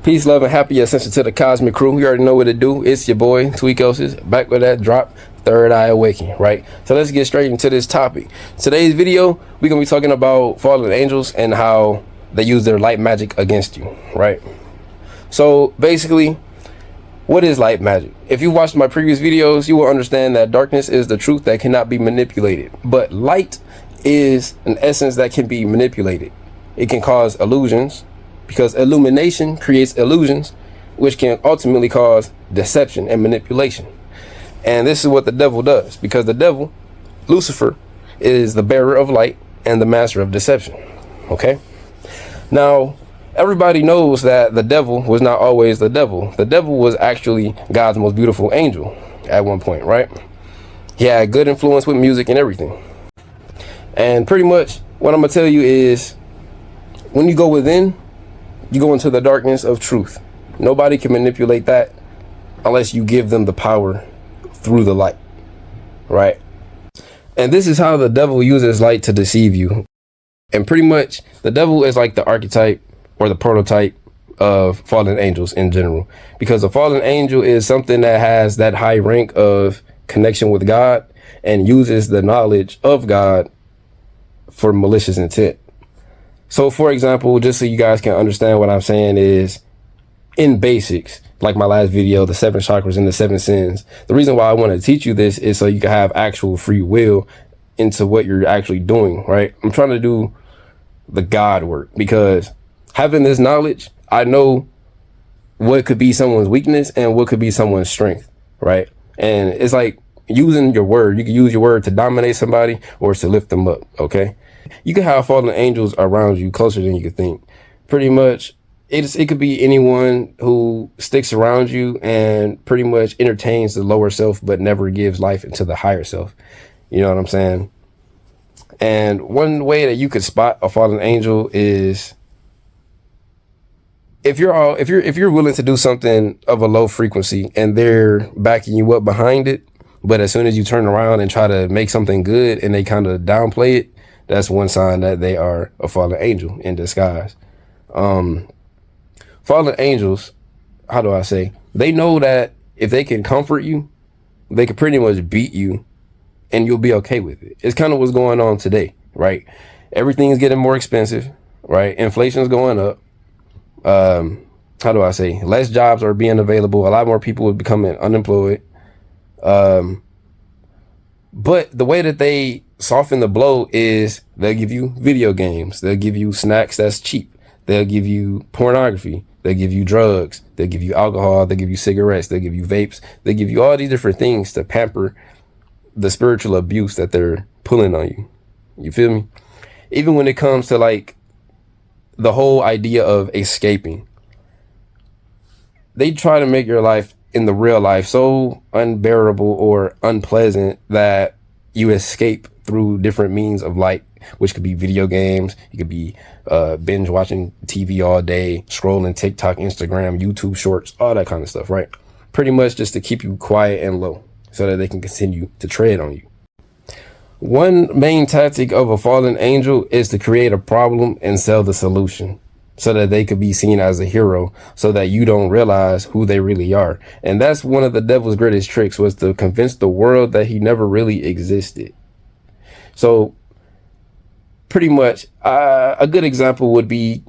Peace, love, and happy ascension to the cosmic crew. You already know what to do. It's your boy, Tweakosis, back with that drop, Third Eye Awakening, right? So let's get straight into this topic. Today's video, we're going to be talking about fallen angels and how they use their light magic against you, right? So basically, what is light magic? If you watched my previous videos, you will understand that darkness is the truth that cannot be manipulated. But light is an essence that can be manipulated. It can cause illusions, because illumination creates illusions, which can ultimately cause deception and manipulation. And this is what the devil does, because the devil, Lucifer, is the bearer of light and the master of deception. Okay? Now, everybody knows that the devil was not always the devil. The devil was actually God's most beautiful angel at one point, right? He had good influence with music and everything. And pretty much what I'm going to tell you is, when you go within, you go into the darkness of truth. Nobody can manipulate that unless you give them the power through the light, right? And this is how the devil uses light to deceive you. And pretty much the devil is like the archetype or the prototype of fallen angels in general, because a fallen angel is something that has that high rank of connection with God and uses the knowledge of God for malicious intent. So, for example, just so you guys can understand what I'm saying is, in basics, like my last video, the 7 chakras and the 7 sins, the reason why I want to teach you this is so you can have actual free will into what you're actually doing, right? I'm trying to do the God work, because having this knowledge, I know what could be someone's weakness and what could be someone's strength, right? And it's like using your word. You can use your word to dominate somebody or to lift them up, okay? You can have fallen angels around you closer than you could think. Pretty much, it could be anyone who sticks around you and pretty much entertains the lower self, but never gives life into the higher self. You know what I'm saying? And one way that you could spot a fallen angel is if you're willing to do something of a low frequency and they're backing you up behind it, but as soon as you turn around and try to make something good and they kind of downplay it, that's one sign that they are a fallen angel in disguise. Fallen angels, how do I say? They know that if they can comfort you, they can pretty much beat you and you'll be okay with it. It's kind of what's going on today, right? Everything is getting more expensive, right? Inflation is going up. How do I say? Less jobs are being available. A lot more people are becoming unemployed. But the way that they soften the blow is they'll give you video games. They'll give you snacks that's cheap. They'll give you pornography. They'll give you drugs. They'll give you alcohol. They'll give you cigarettes. They'll give you vapes. They'll give you all these different things to pamper the spiritual abuse that they're pulling on you. You feel me? Even when it comes to like the whole idea of escaping, they try to make your life in the real life so unbearable or unpleasant that you escape through different means of light, which could be video games. You could be binge watching TV all day, scrolling TikTok, Instagram, YouTube shorts, all that kind of stuff, right? Pretty much just to keep you quiet and low so that they can continue to tread on you. One main tactic of a fallen angel is to create a problem and sell the solution so that they could be seen as a hero, so that you don't realize who they really are. And that's one of the devil's greatest tricks, was to convince the world that he never really existed. So pretty much a good example would be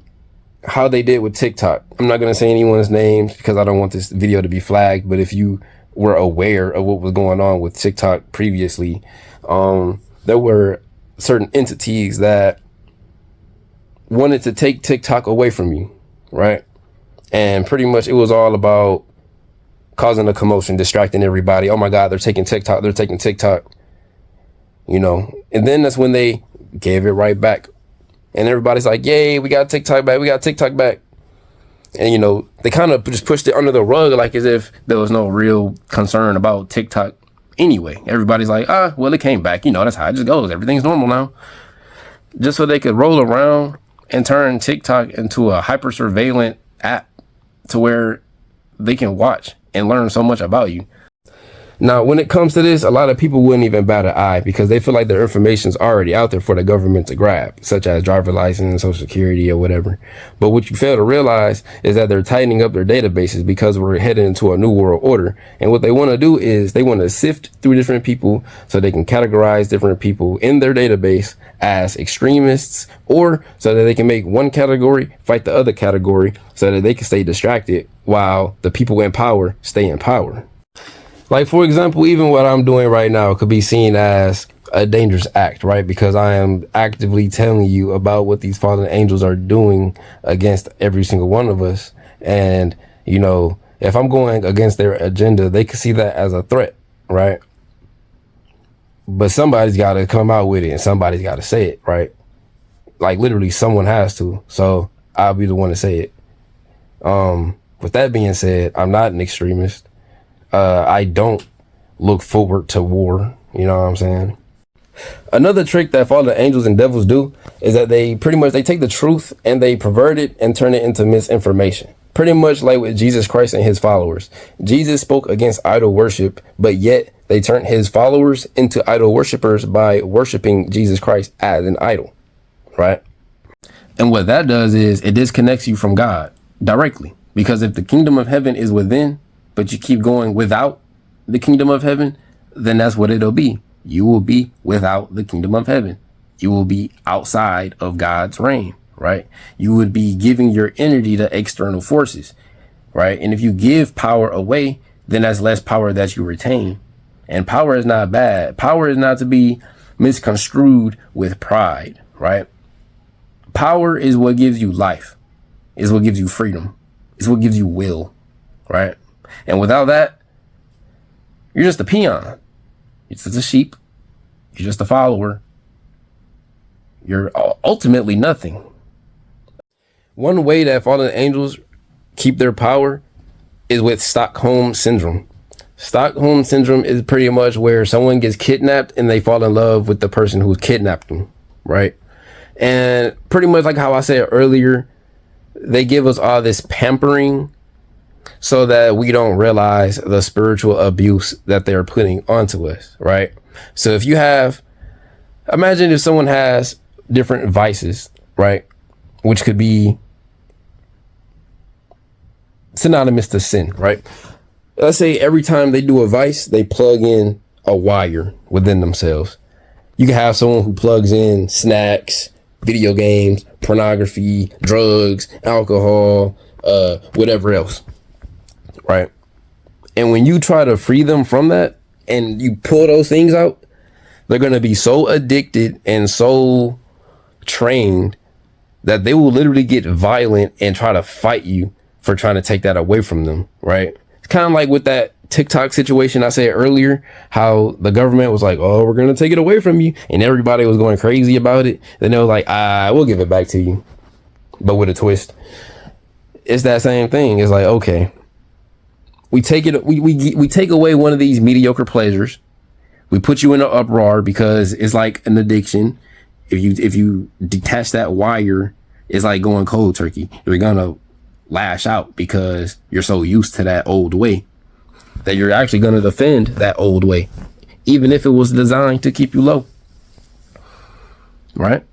how they did with TikTok. I'm not going to say anyone's names because I don't want this video to be flagged, but if you were aware of what was going on with TikTok previously, there were certain entities that wanted to take TikTok away from you, right? And pretty much it was all about causing a commotion, distracting everybody. Oh my God, they're taking TikTok, they're taking TikTok, you know? And then that's when they gave it right back. And everybody's like, yay, we got TikTok back, we got TikTok back. And, you know, they kind of just pushed it under the rug, like as if there was no real concern about TikTok anyway. Everybody's like, well, it came back. You know, that's how it just goes. Everything's normal now. Just so they could roll around and turn TikTok into a hyper surveillance app to where they can watch and learn so much about you. Now, when it comes to this, a lot of people wouldn't even bat an eye because they feel like their information is already out there for the government to grab, such as driver license, social security, or whatever. But what you fail to realize is that they're tightening up their databases because we're heading into a new world order. And what they want to do is they want to sift through different people so they can categorize different people in their database as extremists, or so that they can make one category fight the other category so that they can stay distracted while the people in power stay in power. Like, for example, even what I'm doing right now could be seen as a dangerous act, right? Because I am actively telling you about what these fallen angels are doing against every single one of us. And, you know, if I'm going against their agenda, they could see that as a threat, right? But somebody's got to come out with it and somebody's got to say it, right? Like, literally someone has to. So I'll be the one to say it. With that being said, I'm not an extremist. I don't look forward to war. You know what I'm saying? Another trick that fallen angels and devils do is that they take the truth and they pervert it and turn it into misinformation. Pretty much like with Jesus Christ and his followers. Jesus spoke against idol worship, but yet they turned his followers into idol worshipers by worshiping Jesus Christ as an idol, right? And what that does is it disconnects you from God directly. Because if the kingdom of heaven is within, but you keep going without the kingdom of heaven, then that's what it'll be. You will be without the kingdom of heaven. You will be outside of God's reign, right? You would be giving your energy to external forces, right? And if you give power away, then that's less power that you retain. And power is not bad. Power is not to be misconstrued with pride, right? Power is what gives you life, is what gives you freedom, is what gives you will, right? And without that, you're just a peon. You're just a sheep. You're just a follower. You're ultimately nothing. One way that fallen angels keep their power is with Stockholm syndrome. Stockholm syndrome is pretty much where someone gets kidnapped and they fall in love with the person who kidnapped them, right? And pretty much like how I said earlier, they give us all this pampering so that we don't realize the spiritual abuse that they're putting onto us, right? So if you imagine if someone has different vices, right? Which could be synonymous to sin, right? Let's say every time they do a vice, they plug in a wire within themselves. You can have someone who plugs in snacks, video games, pornography, drugs, alcohol, whatever else, right? And when you try to free them from that and you pull those things out, they're going to be so addicted and so trained that they will literally get violent and try to fight you for trying to take that away from them, right? It's kind of like with that TikTok situation I said earlier, how the government was like, oh, we're going to take it away from you. And everybody was going crazy about it. Then they were like, we'll give it back to you, but with a twist. It's that same thing. It's like, okay, we take away one of these mediocre pleasures. We put you in an uproar because it's like an addiction. If you detach that wire, it's like going cold turkey. You're gonna lash out because you're so used to that old way that you're actually gonna defend that old way, even if it was designed to keep you low, right?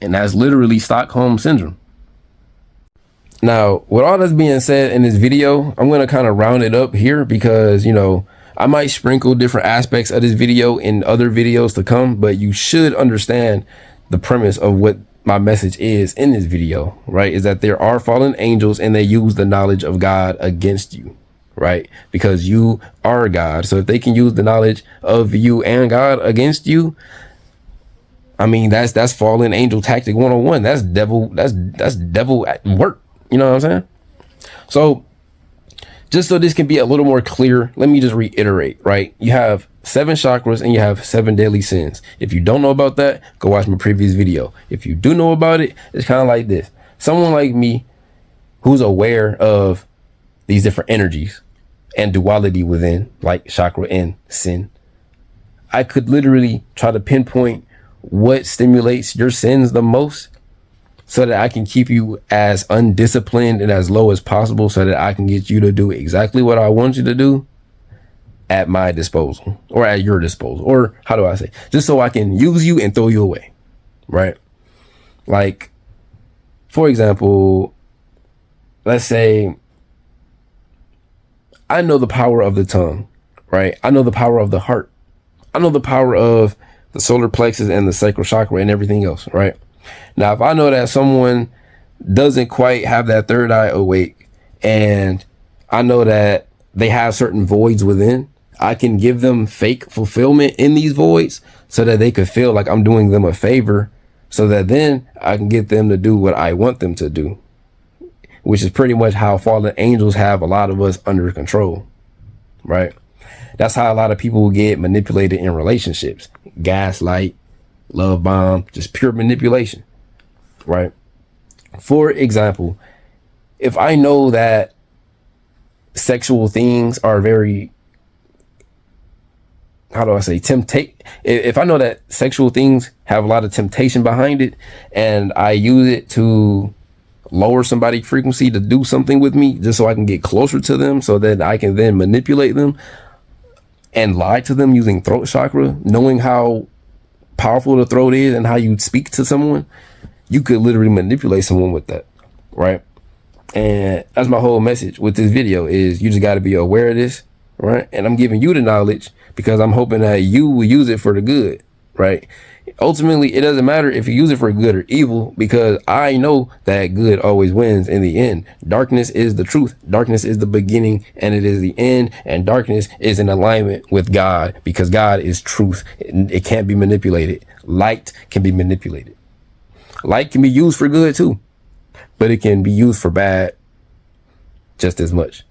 And that's literally Stockholm syndrome. Now, with all that's being said in this video, I'm going to kind of round it up here because, you know, I might sprinkle different aspects of this video in other videos to come, but you should understand the premise of what my message is in this video, right? Is that there are fallen angels and they use the knowledge of God against you, right? Because you are God. So if they can use the knowledge of you and God against you, I mean, that's fallen angel tactic 101. That's devil at work. You know what I'm saying? So just so this can be a little more clear, let me just reiterate, right? You have 7 chakras and you have 7 deadly sins. If you don't know about that, go watch my previous video. If you do know about it, it's kind of like this. Someone like me who's aware of these different energies and duality within, like chakra and sin, I could literally try to pinpoint what stimulates your sins the most so that I can keep you as undisciplined and as low as possible so that I can get you to do exactly what I want you to do at my disposal, or at your disposal, or how do I say, just so I can use you and throw you away, right? Like, for example, let's say I know the power of the tongue, right? I know the power of the heart. I know the power of the solar plexus and the sacral chakra and everything else, right? Now, if I know that someone doesn't quite have that third eye awake, and I know that they have certain voids within, I can give them fake fulfillment in these voids so that they could feel like I'm doing them a favor, so that then I can get them to do what I want them to do, which is pretty much how fallen angels have a lot of us under control, right? That's how a lot of people get manipulated in relationships. Gaslight, love bomb, just pure manipulation, right? For example, if I know that sexual things are very, how do I say, if I know that sexual things have a lot of temptation behind it, and I use it to lower somebody's frequency to do something with me just so I can get closer to them, so that I can then manipulate them and lie to them using throat chakra, knowing how powerful the throat is and how you speak to someone, you could literally manipulate someone with that, right? And that's my whole message with this video, is you just got to be aware of this, right? And I'm giving you the knowledge because I'm hoping that you will use it for the good, right? Ultimately, it doesn't matter if you use it for good or evil, because I know that good always wins in the end. Darkness is the truth. Darkness is the beginning and it is the end. And darkness is in alignment with God, because God is truth. It can't be manipulated. Light can be manipulated. Light can be used for good too, but it can be used for bad just as much.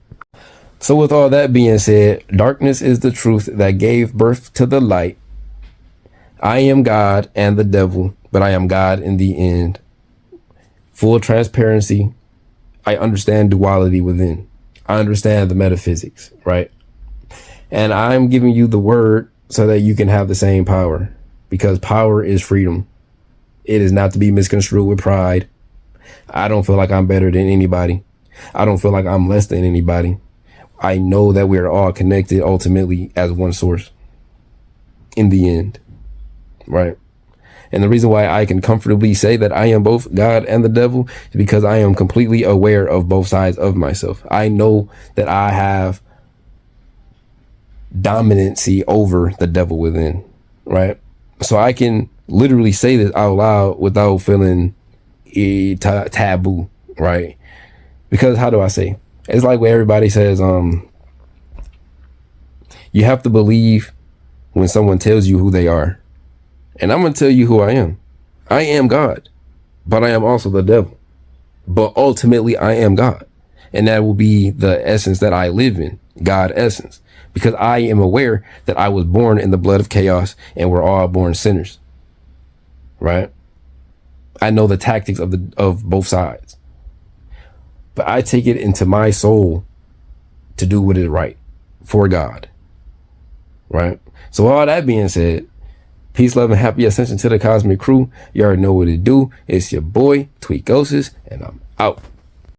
So with all that being said, darkness is the truth that gave birth to the light. I am God and the devil, but I am God in the end. Full transparency. I understand duality within. I understand the metaphysics, right? And I'm giving you the word so that you can have the same power, because power is freedom. It is not to be misconstrued with pride. I don't feel like I'm better than anybody. I don't feel like I'm less than anybody. I know that we are all connected ultimately as one source in the end, right? And the reason why I can comfortably say that I am both God and the devil is because I am completely aware of both sides of myself. I know that I have dominancy over the devil within, right? So I can literally say this out loud without feeling taboo, right? Because how do I say? It's like what everybody says, you have to believe when someone tells you who they are. And I'm going to tell you who I am. I am God, but I am also the devil. But ultimately, I am God. And that will be the essence that I live in, God essence. Because I am aware that I was born in the blood of chaos and we're all born sinners. Right? I know the tactics of both sides. But I take it into my soul to do what is right for God. Right? So all that being said, peace, love, and happy ascension to the cosmic crew. You already know what it do. It's your boy, Tweakosis, and I'm out.